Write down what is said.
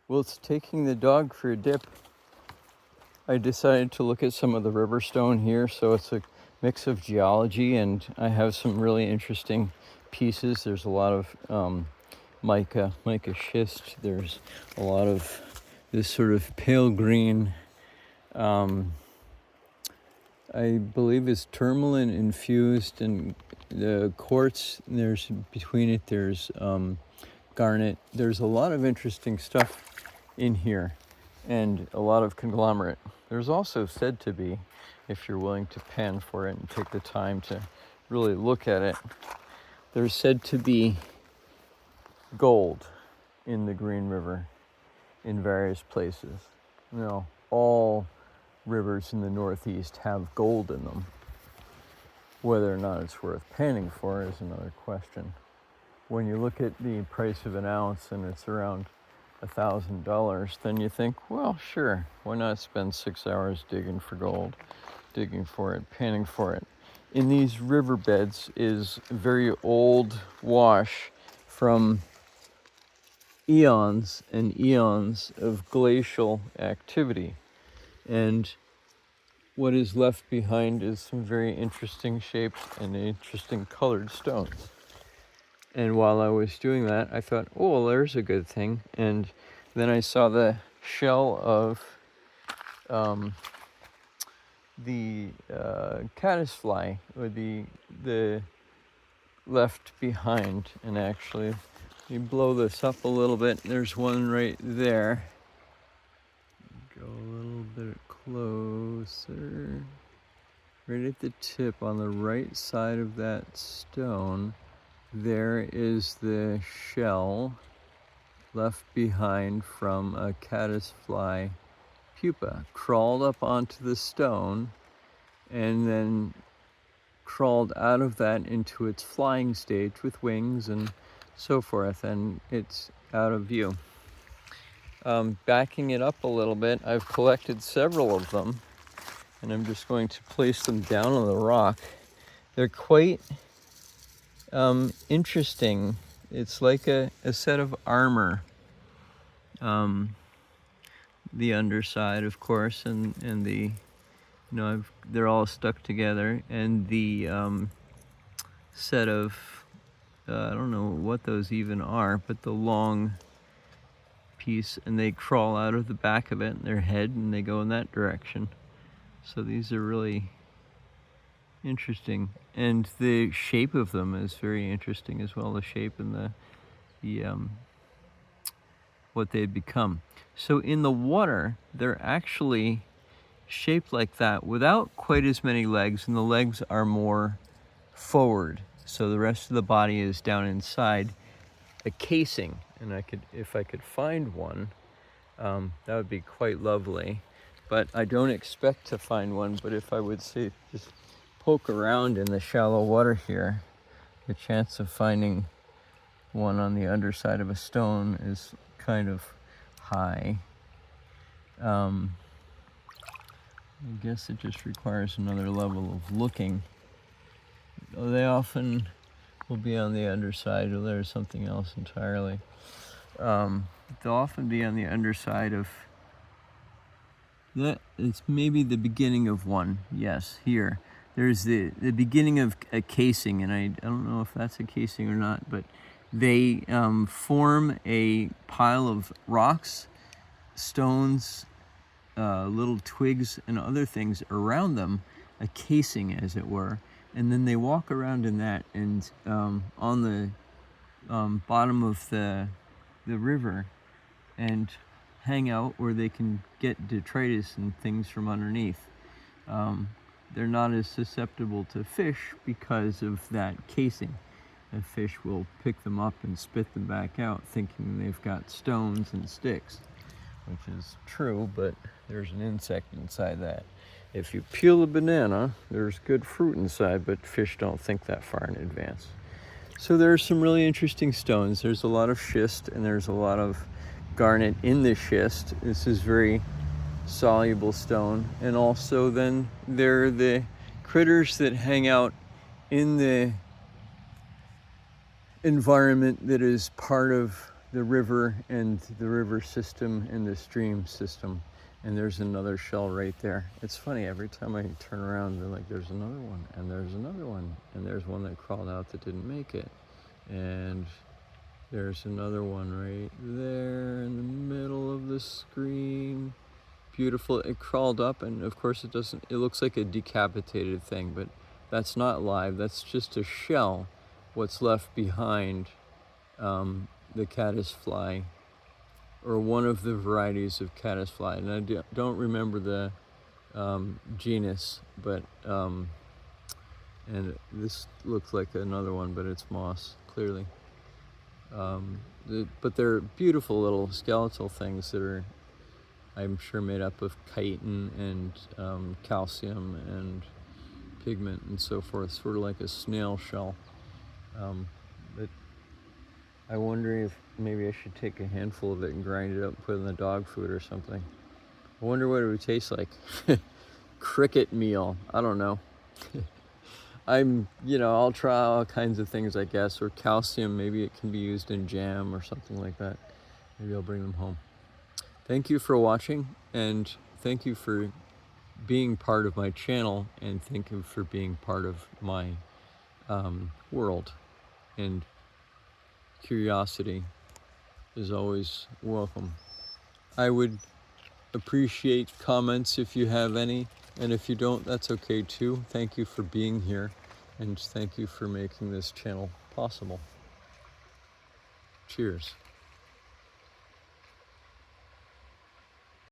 Whilst taking the dog for a dip, I decided to look at some of the river stone here. So it's a mix of geology, and I have some really interesting pieces. There's a lot of mica schist. There's a lot of this sort of pale green, I believe is tourmaline infused, and the quartz, there's between it, there's garnet. There's a lot of interesting stuff in here and a lot of conglomerate. There's also said to be, if you're willing to pan for it and take the time to really look at it, there's said to be gold in the Green River in various places. Now, all rivers in the Northeast have gold in them. Whether or not it's worth panning for is another question. When you look at the price of an ounce and it's around $1,000, then you think, well, sure, why not spend 6 hours digging for gold, digging for it, panning for it? In these riverbeds is very old wash from eons and eons of glacial activity. And what is left behind is some very interesting shaped and interesting colored stones. And while I was doing that, I thought, oh, well, there's a good thing. And then I saw the shell of the caddisfly, or the left behind. And actually, you blow this up a little bit. There's one right there. Go a little bit closer. Right at the tip on the right side of that stone, there is the shell left behind from a caddisfly pupa. Crawled up onto the stone and then crawled out of that into its flying stage with wings and so forth, and it's out of view. Backing it up a little bit, I've collected several of them, and I'm just going to place them down on the rock. They're quite interesting. It's like a set of armor. The underside, of course, and the, they're all stuck together, and the set of, I don't know what those even are, but the long piece, and they crawl out of the back of it, and their head, and they go in that direction. So these are really interesting, and the shape of them is very interesting as well. The shape and the what they become. So in the water, they're actually shaped like that without quite as many legs, and the legs are more forward. So the rest of the body is down inside a casing, and if I could find one, that would be quite lovely. But I don't expect to find one. But if I would say just poke around in the shallow water here, the chance of finding one on the underside of a stone is kind of high. I guess it just requires another level of looking. They often will be on the underside, or there's something else entirely. They'll often be on the underside of that. It's maybe the beginning of one. Yes, here. There's the beginning of a casing, and I don't know if that's a casing or not, but they form a pile of rocks, stones, little twigs, and other things around them, a casing, as it were. And then they walk around in that, and on the bottom of the river, and hang out where they can get detritus and things from underneath. They're not as susceptible to fish because of that casing. A fish will pick them up and spit them back out, thinking they've got stones and sticks, which is true, but there's an insect inside that. If you peel a banana, there's good fruit inside, but fish don't think that far in advance. So there's some really interesting stones. There's a lot of schist, and there's a lot of garnet in the schist. This is very soluble stone. And also then there are the critters that hang out in the environment that is part of the river and the river system and the stream system. And there's another shell right there. It's funny, every time I turn around, they're like, there's another one, and there's another one, and there's one that crawled out that didn't make it. And there's another one right there in the middle of the screen. Beautiful. It crawled up, and of course it looks like a decapitated thing, but that's not live. That's just a shell, what's left behind the caddisfly, or one of the varieties of caddisfly. And I don't remember the genus, but and this looks like another one, but it's moss, clearly. But they're beautiful little skeletal things that are, I'm sure, made up of chitin and calcium and pigment and so forth, sort of like a snail shell. But I wonder if maybe I should take a handful of it and grind it up and put it in the dog food or something. I wonder what it would taste like. Cricket meal, I don't know. I'll try all kinds of things, I guess, or calcium, maybe it can be used in jam or something like that. Maybe I'll bring them home. Thank you for watching, and thank you for being part of my channel, and thank you for being part of my world. And curiosity is always welcome. I would appreciate comments if you have any, and if you don't, that's okay too. Thank you for being here, and thank you for making this channel possible. Cheers.